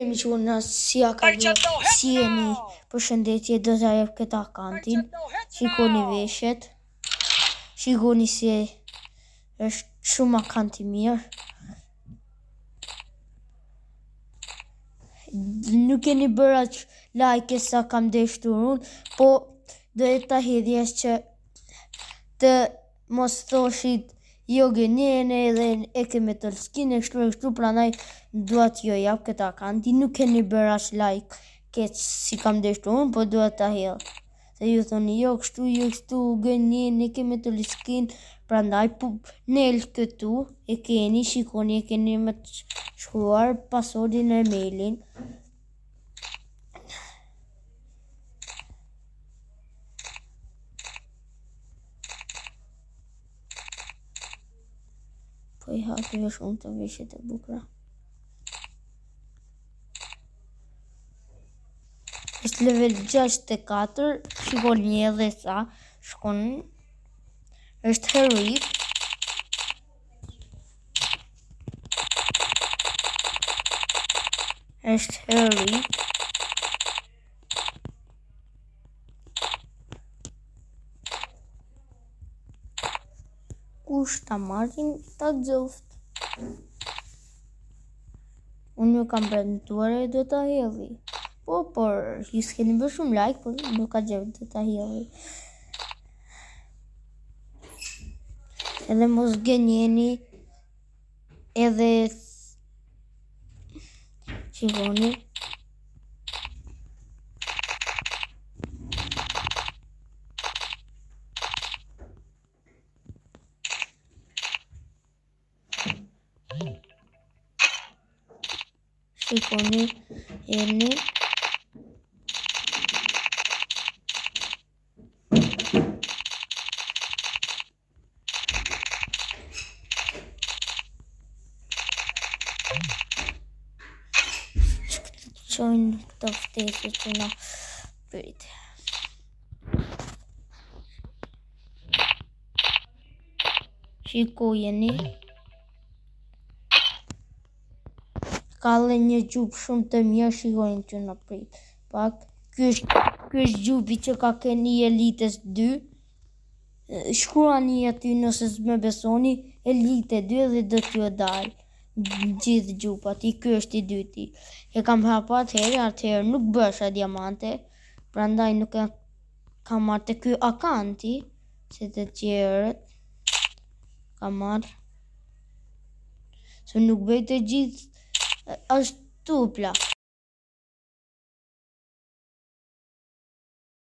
Miquna si a ka si jeni, përshëndetje, do t'ja jep këtë akantin, shikoni veshjet, shikoni si është shumë akant i mirë. Nuk keni bërë aq like sa kam deshtur unë, po do e ta hidhjes që të mos thoshit jo gënjene edhe e keme të lëskin e kështu, pranaj dua t'jo jap këtë akanti, nuk keni bërë aq like keq si kam deshtur unë, po dua ta hidh. Se ju thoni jo kështu gënjene, keme të lëskin, prandaj nel këtu e keni, shikoni e keni me të shkruar pasordin e mailin. Po i hapi e shumë të veshjet e bukra. Është level 64, shikoni edhe sa shkon. Është heroik. Është heroik. Kush ta marrin ta gjoft. Unë ju kam prezentuar e do ta hedhi. Po, por ju s'keni bërë shumë like, por nuk ka gjë do ta hedhi. Edhe mos gënjeni, edhe shikoni. Shikoni, jeni. Qojnë këto ftese që na prit. Shikojeni. Ka dhe një gjup shumë të mirë, shikojnë që na prit. Pak, ky është gjupi që ka keni Elitës 2. Shkruani aty nëse s'më besoni, Elite 2 dhe do t'ju dal. Gjithë gjupat, ky është i dyti. E kam hapa atëherë nuk bësha diamante, prandaj nuk e kam marrë të ky akanti, se të tjerët kam marrë. Se nuk bëj të gjithë, është tupla.